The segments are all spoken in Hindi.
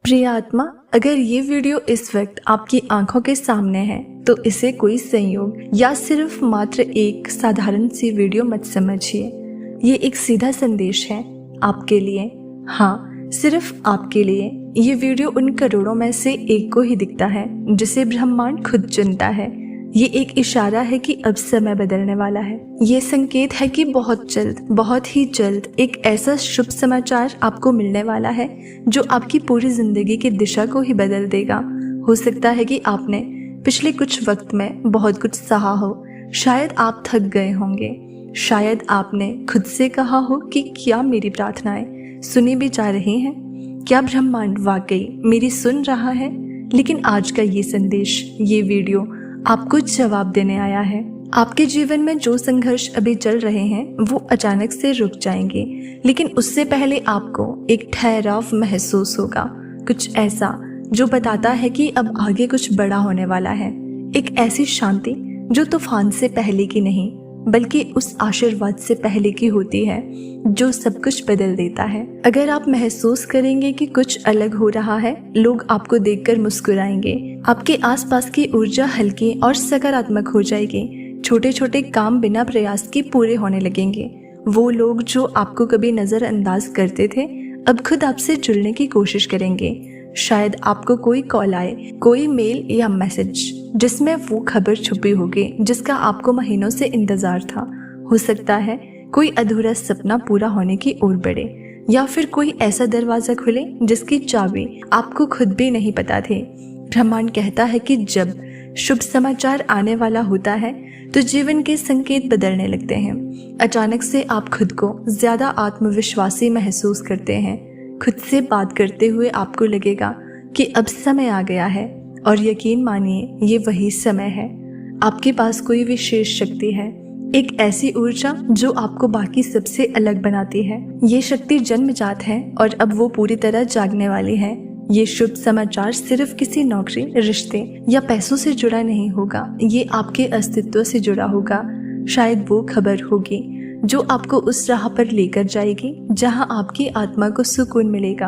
प्रिय आत्मा, अगर ये वीडियो इस वक्त आपकी आंखों के सामने है तो इसे कोई संयोग या सिर्फ मात्र एक साधारण सी वीडियो मत समझिए। ये एक सीधा संदेश है आपके लिए। हाँ, सिर्फ आपके लिए। ये वीडियो उन करोड़ों में से एक को ही दिखता है जिसे ब्रह्मांड खुद चुनता है। ये एक इशारा है कि अब समय बदलने वाला है। ये संकेत है कि बहुत जल्द, बहुत ही जल्द एक ऐसा शुभ समाचार आपको मिलने वाला है जो आपकी पूरी जिंदगी की दिशा को ही बदल देगा। हो सकता है कि आपने पिछले कुछ वक्त में बहुत कुछ सहा हो, शायद आप थक गए होंगे, शायद आपने खुद से कहा हो कि क्या मेरी प्रार्थनाएं सुनी भी जा रही हैं, क्या ब्रह्मांड वाकई मेरी सुन रहा है। लेकिन आज का ये संदेश, ये वीडियो आपको जवाब देने आया है। आपके जीवन में जो संघर्ष अभी चल रहे हैं वो अचानक से रुक जाएंगे, लेकिन उससे पहले आपको एक ठहराव महसूस होगा, कुछ ऐसा जो बताता है कि अब आगे कुछ बड़ा होने वाला है। एक ऐसी शांति जो तूफान से पहले की नहीं बल्कि उस आशीर्वाद से पहले की होती है जो सब कुछ बदल देता है। अगर आप महसूस करेंगे कि कुछ अलग हो रहा है, लोग आपको देखकर मुस्कुराएंगे, आपके आसपास की ऊर्जा हल्की और सकारात्मक हो जाएगी, छोटे छोटे काम बिना प्रयास के पूरे होने लगेंगे। वो लोग जो आपको कभी नजरअंदाज करते थे अब खुद आपसे जुड़ने की कोशिश करेंगे। शायद आपको कोई कॉल आए, कोई मेल या मैसेज जिसमें वो खबर छुपी होगी जिसका आपको महीनों से इंतजार था। हो सकता है कोई अधूरा सपना पूरा होने की ओर बढ़े, या फिर कोई ऐसा दरवाजा खुले जिसकी चाबी आपको खुद भी नहीं पता थी। ब्रह्मांड कहता है कि जब शुभ समाचार आने वाला होता है तो जीवन के संकेत बदलने लगते हैं। अचानक से आप खुद को ज्यादा आत्मविश्वासी महसूस करते हैं। खुद से बात करते हुए आपको लगेगा कि अब समय आ गया है, और यकीन मानिए ये वही समय है। आपके पास कोई विशेष शक्ति है, एक ऐसी ऊर्जा जो आपको बाकी सबसे अलग बनाती है। ये शक्ति जन्मजात है और अब वो पूरी तरह जागने वाली है। ये शुभ समाचार सिर्फ किसी नौकरी, रिश्ते या पैसों से जुड़ा नहीं होगा, ये आपके अस्तित्व से जुड़ा होगा। शायद वो खबर होगी जो आपको उस राह पर लेकर जाएगी जहां आपकी आत्मा को सुकून मिलेगा।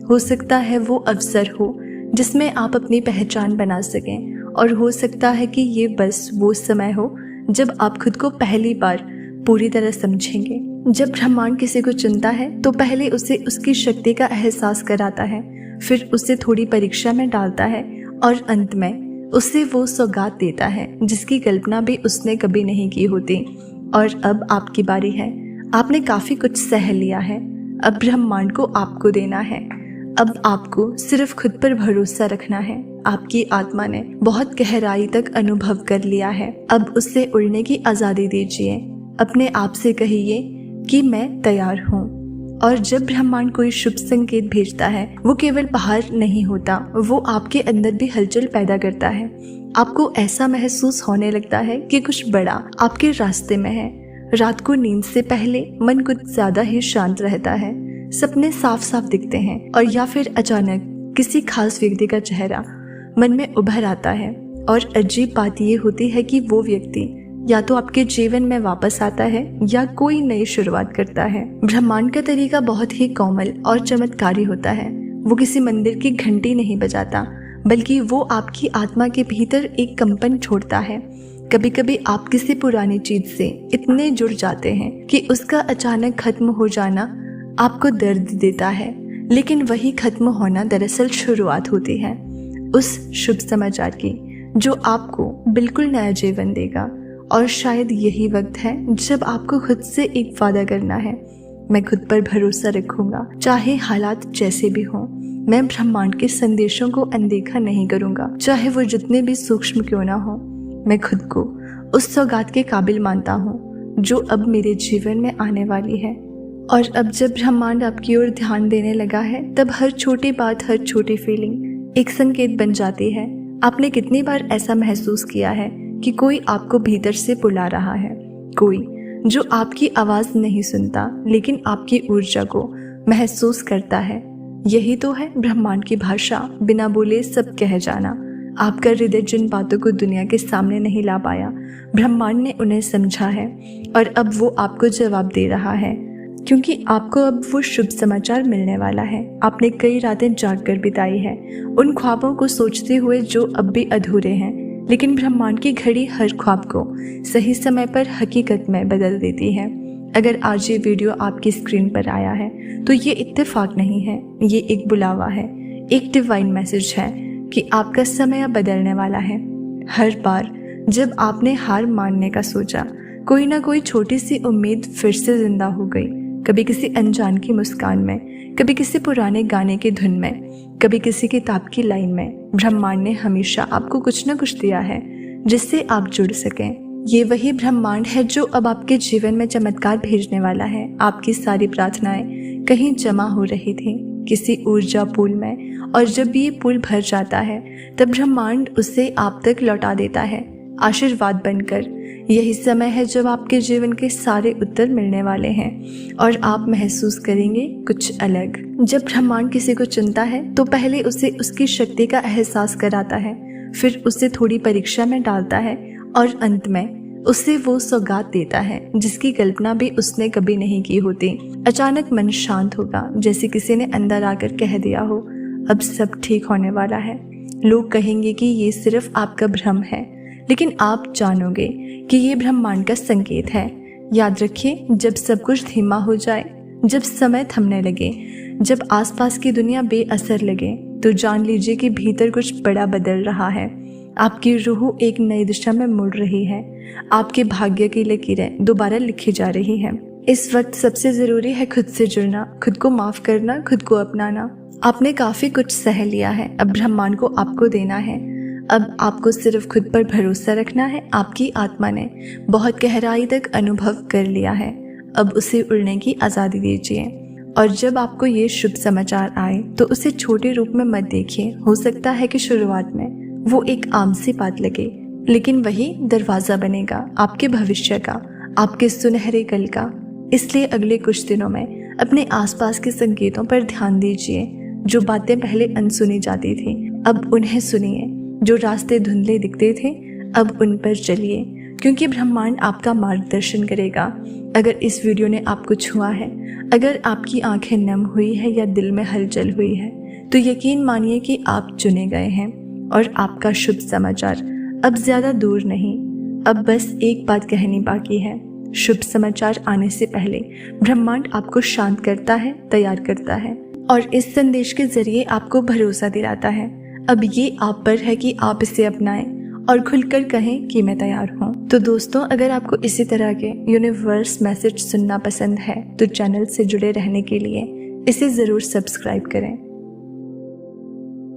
हो सकता है वो अवसर हो जिसमें आप अपनी पहचान बना सकें, और हो सकता है कि ये बस वो समय हो जब आप खुद को पहली बार पूरी तरह समझेंगे। जब ब्रह्मांड किसी को चुनता है तो पहले उसे उसकी शक्ति का एहसास कराता है, फिर उसे थोड़ी परीक्षा में डालता है और अंत में उसे वो सौगात देता है जिसकी कल्पना भी उसने कभी नहीं की होती। और अब आपकी बारी है। आपने काफी कुछ सह लिया है, अब ब्रह्मांड को आपको देना है। अब आपको सिर्फ खुद पर भरोसा रखना है। आपकी आत्मा ने बहुत गहराई तक अनुभव कर लिया है, अब उससे उड़ने की आजादी दीजिए। अपने आप से कहिए कि मैं तैयार हूँ। और जब ब्रह्मांड कोई शुभ संकेत भेजता है वो केवल बाहर नहीं होता, वो आपके अंदर भी हलचल पैदा करता है। आपको ऐसा महसूस होने लगता है कि कुछ बड़ा आपके रास्ते में है। रात को नींद से पहले मन कुछ ज्यादा ही शांत रहता है, सपने साफ साफ दिखते हैं, और या फिर अचानक किसी खास व्यक्ति का चेहरा मन में उभर आता है। और अजीब बात ये होती है कि वो व्यक्ति या तो आपके जीवन में वापस आता है या कोई नई शुरुआत करता है। ब्रह्मांड का तरीका बहुत ही कोमल और चमत्कारी होता है। वो किसी मंदिर की घंटी नहीं बजाता, बल्कि वो आपकी आत्मा के भीतर एक कंपन छोड़ता है। कभी कभी आप किसी पुरानी चीज से इतने जुड़ जाते हैं कि उसका अचानक खत्म हो जाना आपको दर्द देता है, लेकिन वही खत्म होना दरअसल शुरुआत होती है उस शुभ समाचार की जो आपको बिल्कुल नया जीवन देगा। और शायद यही वक्त है जब आपको खुद से एक वादा करना है, मैं खुद पर भरोसा रखूंगा, चाहे हालात जैसे भी हों। मैं ब्रह्मांड के संदेशों को अनदेखा नहीं करूंगा, चाहे वो जितने भी सूक्ष्म क्यों ना हो। मैं खुद को उस सौगात के काबिल मानता हूँ जो अब मेरे जीवन में आने वाली है। और अब जब ब्रह्मांड आपकी ओर ध्यान देने लगा है, तब हर छोटी बात, हर छोटी फीलिंग एक संकेत बन जाती है। आपने कितनी बार ऐसा महसूस किया है कि कोई आपको भीतर से बुला रहा है, कोई जो आपकी आवाज नहीं सुनता लेकिन आपकी ऊर्जा को महसूस करता है। यही तो है ब्रह्मांड की भाषा, बिना बोले सब कह जाना। आपका हृदय जिन बातों को दुनिया के सामने नहीं ला पाया, ब्रह्मांड ने उन्हें समझा है और अब वो आपको जवाब दे रहा है। क्योंकि आपको अब वो शुभ समाचार मिलने वाला है। आपने कई रातें जागकर बिताई है उन ख्वाबों को सोचते हुए जो अब भी अधूरे हैं, लेकिन ब्रह्मांड की घड़ी हर ख्वाब को सही समय पर हकीकत में बदल देती है। अगर आज ये वीडियो आपकी स्क्रीन पर आया है तो ये इत्तेफाक नहीं है, ये एक बुलावा है, एक डिवाइन मैसेज है कि आपका समय अब बदलने वाला है। हर बार जब आपने हार मानने का सोचा, कोई ना कोई छोटी सी उम्मीद फिर से जिंदा हो गई। कभी किसी अनजान की मुस्कान में, कभी किसी पुराने गाने की धुन में, कभी किसी किताब की लाइन में। ब्रह्मांड ने हमेशा आपको कुछ न कुछ दिया है जिससे आप जुड़ सकें। ये वही ब्रह्मांड है जो अब आपके जीवन में चमत्कार भेजने वाला है। आपकी सारी प्रार्थनाएं कहीं जमा हो रही थी किसी ऊर्जा पूल में, और जब ये पूल भर जाता है तब ब्रह्मांड उसे आप तक लौटा देता है आशीर्वाद बनकर। यही समय है जब आपके जीवन के सारे उत्तर मिलने वाले हैं और आप महसूस करेंगे कुछ अलग। जब ब्रह्मांड किसी को चुनता है तो पहले उसे उसकी शक्ति का एहसास कराता है, फिर उसे थोड़ी परीक्षा में डालता है और अंत में उसे वो सौगात देता है जिसकी कल्पना भी उसने कभी नहीं की होती। अचानक मन शांत होगा, जैसे किसी ने अंदर आकर कह दिया हो अब सब ठीक होने वाला है। लोग कहेंगे कि ये सिर्फ आपका भ्रम है, लेकिन आप जानोगे कि ये ब्रह्मांड का संकेत है। याद रखिए, जब सब कुछ धीमा हो जाए, जब समय थमने लगे, जब आसपास की दुनिया बेअसर लगे, तो जान लीजिए कि भीतर कुछ बड़ा बदल रहा है। आपकी रूह एक नई दिशा में मुड़ रही है। आपके भाग्य की लकीरें दोबारा लिखी जा रही हैं। इस वक्त सबसे जरूरी है खुद से जुड़ना, खुद को माफ करना, खुद को अपनाना। आपने काफी कुछ सह लिया है, अब ब्रह्मांड को आपको देना है। अब आपको सिर्फ खुद पर भरोसा रखना है। आपकी आत्मा ने बहुत गहराई तक अनुभव कर लिया है, अब उसे उड़ने की आज़ादी दीजिए। और जब आपको ये शुभ समाचार आए तो उसे छोटे रूप में मत देखिए। हो सकता है कि शुरुआत में वो एक आम सी बात लगे, लेकिन वही दरवाज़ा बनेगा आपके भविष्य का, आपके सुनहरे कल का। इसलिए अगले कुछ दिनों में अपने आसपास के संकेतों पर ध्यान दीजिए। जो बातें पहले अनसुनी जाती थी अब उन्हें सुनिए। जो रास्ते धुंधले दिखते थे अब उन पर चलिए, क्योंकि ब्रह्मांड आपका मार्गदर्शन करेगा। अगर इस वीडियो ने आपको छुआ है, अगर आपकी आंखें नम हुई है या दिल में हलचल हुई है, तो यकीन मानिए कि आप चुने गए हैं और आपका शुभ समाचार अब ज्यादा दूर नहीं। अब बस एक बात कहनी बाकी है। शुभ समाचार आने से पहले ब्रह्मांड आपको शांत करता है, तैयार करता है और इस संदेश के जरिए आपको भरोसा दिलाता है। अब ये आप पर है कि आप इसे अपनाएं और खुलकर कहें कि मैं तैयार हूँ। तो दोस्तों, अगर आपको इसी तरह के यूनिवर्स मैसेज सुनना पसंद है तो चैनल से जुड़े रहने के लिए इसे ज़रूर सब्सक्राइब करें।